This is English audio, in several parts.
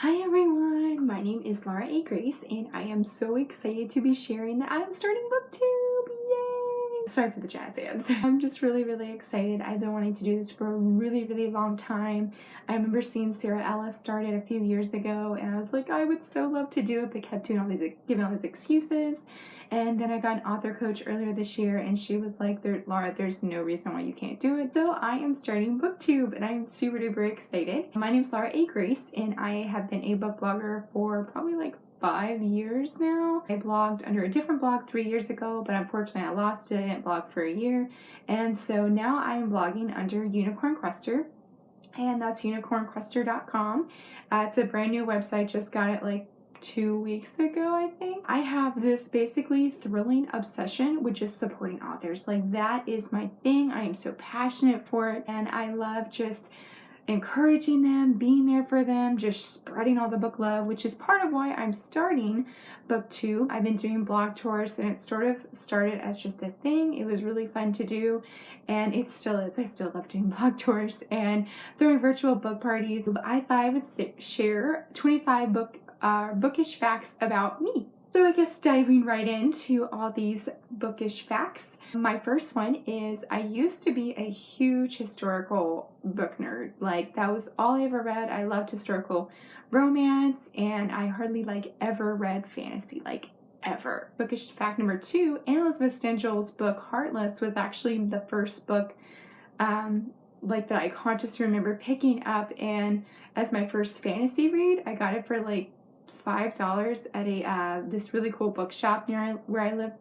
Hi everyone, my name is Laura A. Grace and I am so excited to be sharing that I'm starting BookTube! Yay! Sorry for the jazz hands. I'm just really excited. I've been wanting to do this for a really long time. I remember seeing Sara start it a few years ago and I was like, I would so love to do it, but kept doing giving all these excuses. And then I got an author coach earlier this year and she was like, Laura, there's no reason why you can't do it. So I am starting BookTube and I'm super duper excited. My name is Laura A. Grace and I have been a book blogger for probably like 5 years now. I blogged under a different blog 3 years ago, but unfortunately I lost it. I didn't blog for a year. And so now I am blogging under Unicorn Quester. And that's unicornquester.com. It's a brand new website, just got it like 2 weeks ago, I think. I have this basically thrilling obsession with just supporting authors. Like, that is my thing. I am so passionate for it, and I love just encouraging them, being there for them, just spreading all the book love, which is part of why I'm starting BookTube. I've been doing blog tours and it sort of started as just a thing. It was really fun to do and it still is. I still love doing blog tours and throwing virtual book parties. I thought I would share 25 bookish facts about me. So I guess diving right into all these bookish facts. My first one is I used to be a huge historical book nerd. Like, that was all I ever read. I loved historical romance and I hardly ever read fantasy, ever. Bookish fact number 2, Elisabeth Stengel's book Heartless was actually the first book that I consciously remember picking up, and as my first fantasy read, I got it for $5 at a this really cool bookshop near where I live,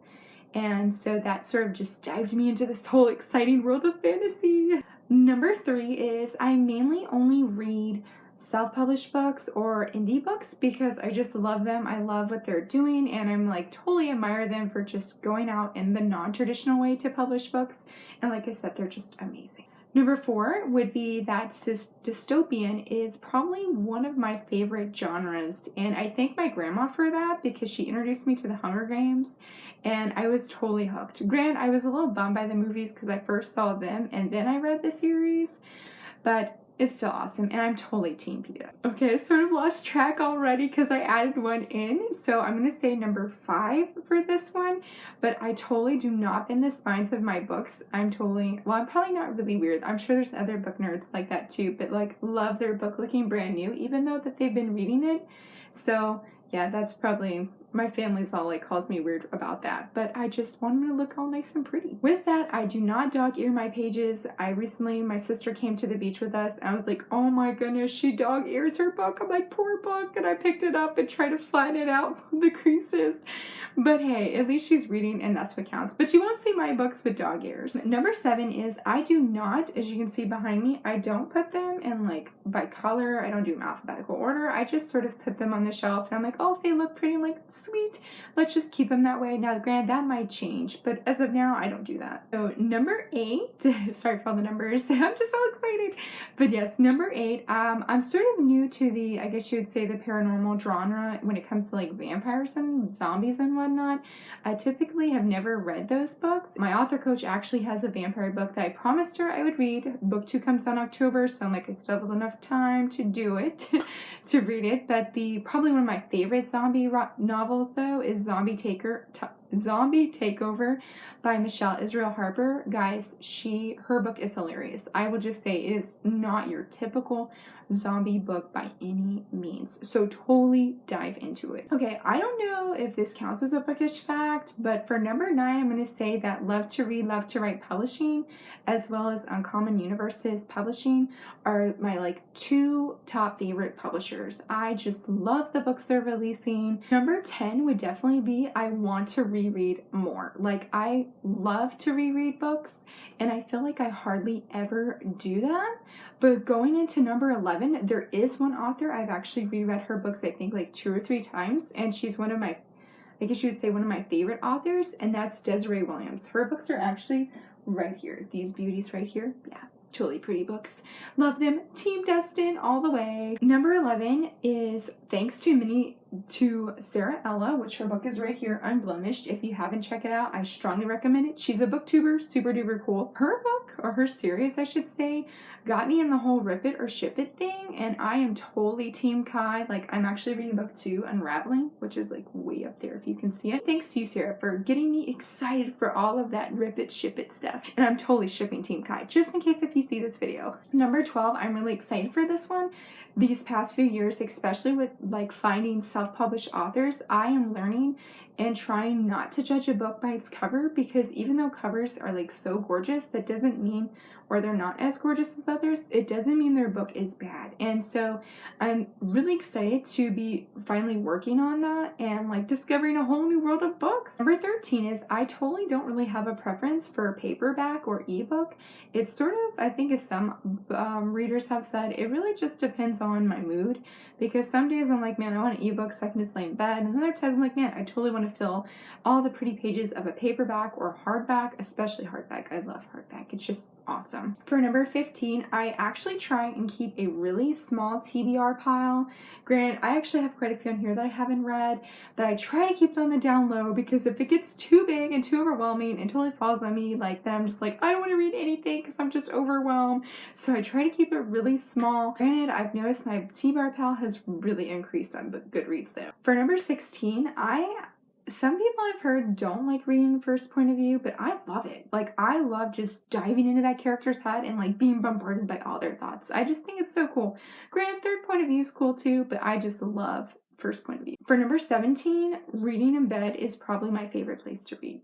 and so that sort of just dived me into this whole exciting world of fantasy. Number 3 is I mainly only read self-published books or indie books because I just love them. I love what they're doing and I'm totally admire them for just going out in the non-traditional way to publish books, and like I said, they're just amazing. Number 4 would be that dystopian is probably one of my favorite genres, and I thank my grandma for that because she introduced me to the Hunger Games and I was totally hooked. Granted, I was a little bummed by the movies because I first saw them and then I read the series, but it's still awesome and I'm totally team PETA. Okay, I sort of lost track already because I added one in, so I'm going to say number 5 for this one, but I totally do not bend the spines of my books. I'm probably not really weird. I'm sure there's other book nerds like that too, but love their book looking brand new even though that they've been reading it. So yeah, that's probably, my family's all calls me weird about that, but I just want them to look all nice and pretty. With that, I do not dog ear my pages. My sister came to the beach with us and I was like, oh my goodness, she dog ears her book. I'm like, poor book, and I picked it up and tried to flatten it out from the creases. But hey, at least she's reading and that's what counts. But you won't see my books with dog ears. Number 7 is I do not, as you can see behind me, I don't put them in by color. I don't do them alphabetical order. I just sort of put them on the shelf and I'm like, oh, if they look pretty, I'm like, sweet, let's just keep them that way. Now, granted, that might change, but as of now, I don't do that. So number 8, sorry for all the numbers. I'm just so excited. But yes, number 8, I'm sort of new to the, I guess you would say, the paranormal genre when it comes to vampires and zombies and whatnot. I typically have never read those books. My author coach actually has a vampire book that I promised her I would read. Book 2 comes out in October, so I'm like, I still have enough time to do it, to read it. But probably one of my favorite zombie novels though is Zombie Takeover by Michele Harper. Guys, her book is hilarious. I will just say it is not your typical zombie book by any means, so totally dive into it. Okay, I don't know if this counts as a bookish fact, but for number 9, I'm going to say that Love to Read, Love to Write Publishing, as well as Uncommon Universes Publishing, are my 2 top favorite publishers. I just love the books they're releasing. Number 10 would definitely be I want to reread more. I love to reread books and I feel like I hardly ever do that. But going into number 11, there is one author I've actually reread her books, I think 2 or 3 times, and she's one of my, I guess you would say, one of my favorite authors, and that's Desiree Williams. Her books are actually right here. These beauties right here. Yeah, totally pretty books. Love them. Team Destin all the way. Number 11 is, thanks to to Sara Ella, which her book is right here, Unblemished. If you haven't checked it out, I strongly recommend it. She's a booktuber, super duper cool. Her book, or her series I should say, got me in the whole rip it or ship it thing, and I am totally team Kai. Like, I'm actually reading book 2, Unraveling, which is like way up there if you can see it. Thanks to you, Sara, for getting me excited for all of that rip it ship it stuff, and I'm totally shipping team Kai, just in case if you see this video. Number 12, I'm really excited for this one. These past few years, especially with like finding self-published authors, I am learning and trying not to judge a book by its cover, because even though covers are like so gorgeous, that doesn't mean, or they're not as gorgeous as others, it doesn't mean their book is bad. And so I'm really excited to be finally working on that and like discovering a whole new world of books. Number 13 is I totally don't really have a preference for paperback or ebook. It's sort of, I think as some readers have said, it really just depends on my mood, because some days I'm like, man, I want an ebook so I can just lay in bed, and other times I'm like, man, I totally want to fill all the pretty pages of a paperback or hardback, especially hardback. I love hardback. It's just awesome. For number 15, I actually try and keep a really small TBR pile. Granted, I actually have quite a few on here that I haven't read, but I try to keep them on the down low, because if it gets too big and too overwhelming and totally falls on me, like, then I'm just like, I don't want to read anything because I'm just overwhelmed. So I try to keep it really small. Granted, I've noticed my TBR pile has really increased on Goodreads though. For number 16, some people I've heard don't like reading first point of view, but I love it. Like, I love just diving into that character's head and like being bombarded by all their thoughts. I just think it's so cool. Granted, third point of view is cool too, but I just love first point of view. For number 17, reading in bed is probably my favorite place to read.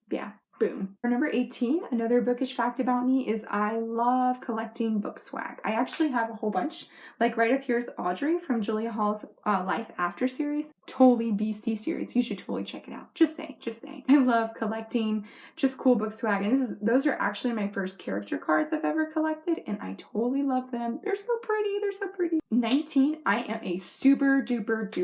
Yeah. Boom. For number 18, another bookish fact about me is I love collecting book swag. I actually have a whole bunch. Like right up here is Audrey from Julia Hall's Life After series. Totally beastie series. You should totally check it out. Just saying. I love collecting just cool book swag. And those are actually my first character cards I've ever collected, and I totally love them. They're so pretty. 19, I am a super duper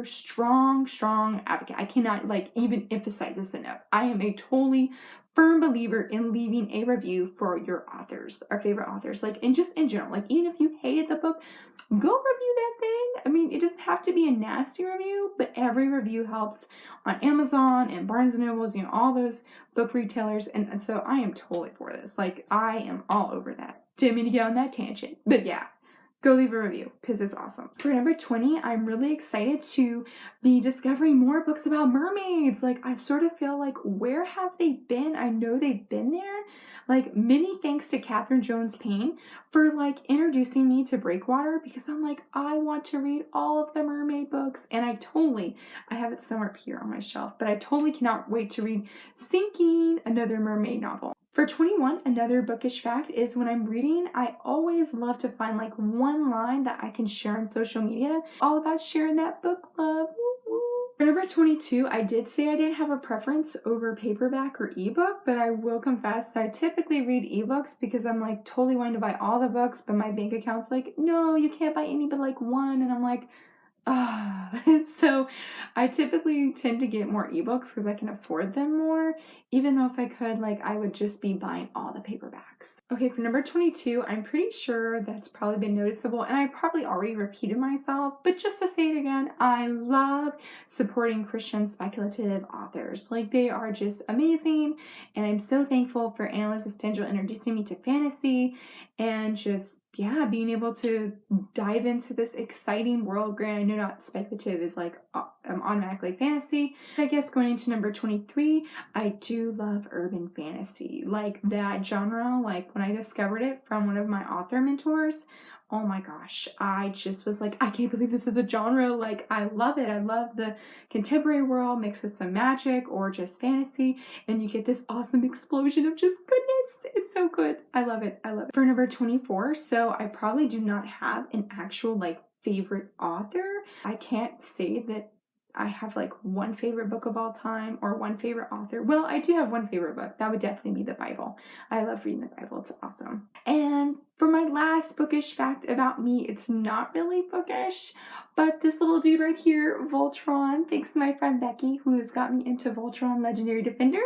strong advocate. I cannot like even emphasize this enough. I am a totally firm believer in leaving a review for your authors, our favorite authors, like, and just in general, like, even if you hated the book, go review that thing. I mean, it doesn't have to be a nasty review, but every review helps on Amazon and Barnes & Nobles, you know, all those book retailers, and so I am totally for this. Like, I am all over that. Didn't mean to get on that tangent, but yeah. Go leave a review because it's awesome. For number 20, I'm really excited to be discovering more books about mermaids. Like, I sort of feel like, where have they been? I know they've been there. Like, many thanks to Catherine Jones Payne for like introducing me to Breakwater, because I'm like, I want to read all of the mermaid books, and I have it somewhere up here on my shelf, but I totally cannot wait to read Sinking, another mermaid novel. For 21, another bookish fact is when I'm reading, I always love to find like one line that I can share on social media. All about sharing that book love. Woo-woo. For number 22, I did say I didn't have a preference over paperback or ebook, but I will confess that I typically read ebooks because I'm like totally wanting to buy all the books, but my bank account's like, no, you can't buy any but like one, and I'm like, so I typically tend to get more ebooks because I can afford them more, even though if I could, like, I would just be buying all the paperbacks. Okay, for number 22, I'm pretty sure that's probably been noticeable, and I probably already repeated myself, but just to say it again, I love supporting Christian speculative authors. Like, they are just amazing, and I'm so thankful for Annalisa Stengl introducing me to fantasy and just, yeah, being able to dive into this exciting world. Granted, I know not speculative is like automatically fantasy. I guess going into number 23, I do love urban fantasy. Like, that genre, like when I discovered it from one of my author mentors, oh my gosh, I just was like, I can't believe this is a genre. Like, I love it. I love the contemporary world mixed with some magic or just fantasy, and you get this awesome explosion of just goodness. It's so good. I love it. For number 24, so I probably do not have an actual like favorite author. I can't say that I have like one favorite book of all time or one favorite author. Well, I do have one favorite book. That would definitely be the Bible. I love reading the Bible. It's awesome. And for my last bookish fact about me, it's not really bookish, But this little dude right here, Voltron, thanks to my friend Becky, who has got me into Voltron Legendary Defender,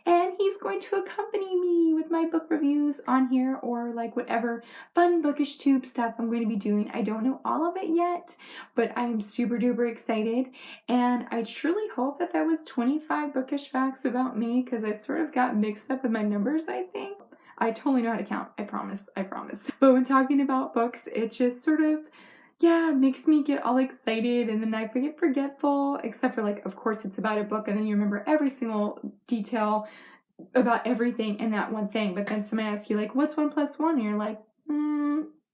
and he's going to accompany me with my book reviews on here, or like whatever fun bookish tube stuff I'm going to be doing. I don't know all of it yet, but I am super duper excited, and I truly hope that that was 25 bookish facts about me, because I sort of got mixed up with my numbers, I think. I totally know how to count, I promise, I promise. But when talking about books, it just sort of, yeah, makes me get all excited, and then I get forgetful, except for like, of course it's about a book, and then you remember every single detail about everything in that one thing. But then somebody asks you like, what's 1 + 1? And you're like,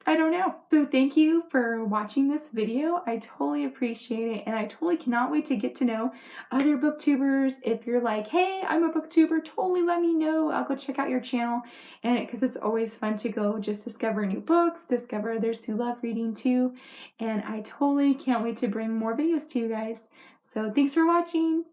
I don't know. So thank you for watching this video. I totally appreciate it, and I totally cannot wait to get to know other booktubers. If you're like, hey, I'm a booktuber, totally let me know. I'll go check out your channel, and because it's always fun to go just discover new books, discover others who love reading too, and I totally can't wait to bring more videos to you guys. So thanks for watching.